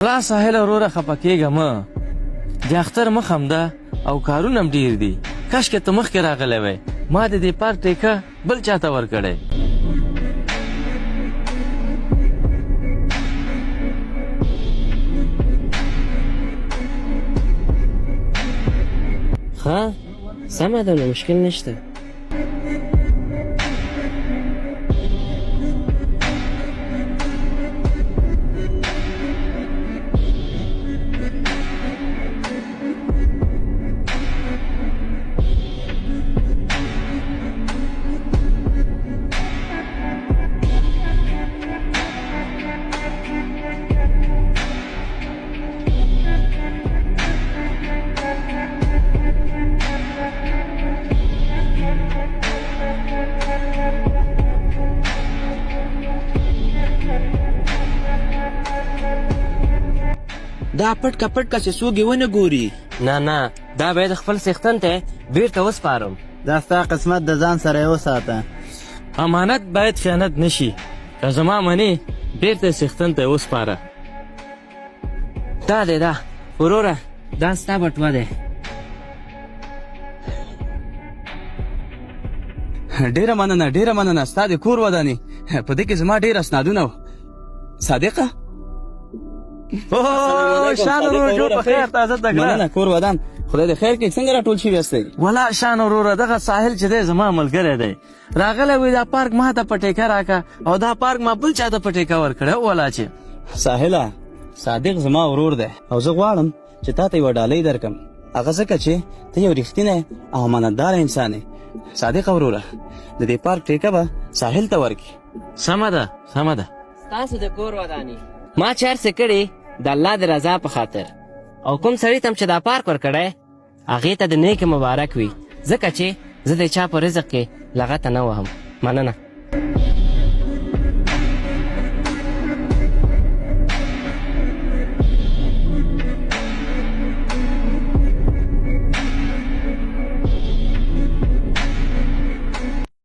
لا ساحل وروره خفه کېږه مه د اختر مخ هم ده او کارونه هم ډېر دي کاشکې ته مخکې راغلی وی ما د دې پارک ټیکه بل چاته ورکړی ښه سمه ده نو مشکل نشته دا پټ کا پټ کا چې څوک یې ونه ګوري نه نه دا باید خپل څښتن ته بیرته وسپارم دا ستا قسمت د ځان سره یې وساته امانت باید خیانت نشي که زما منې بیرته څښتن ته یې وسپاره دا دی دا وروره دا ستا بټوه دی ډېره مننه ستا د کور ودانې په دې کې زما ډېر اسنادونه و صادقه شان وروره جو په خیر تازه تکړه مننه کور ودان خدای دې خیر کړي څنګه راټول شوي یاستئ ولا شان وروره دغه ساحل چې دی زما ملګری دی راغلی وی دا پارک ما ته په ټیکه راکه او دا پارک ما بل چا ته په ټیکه ورکړی ولا چې ساحله صادق زما ورور دی او زه غواړم چې تا ته یوه ډالۍ درکړم هغه ځکه چې ته یو رښتینی او امانتداره انسان یې صادقه وروره د دې پارک ټیکه به ساحل ته ورکړي سمه ده سمه ده ستاسو د کور ودانې ما چې هر څه کړي د الله د رضا په خاطر او کوم سړي ته چې دا پارک ورکړی هغې ته د نیکې مبارک وي ځکه چې زه د چا په رزق کې لغته نه وهم مننه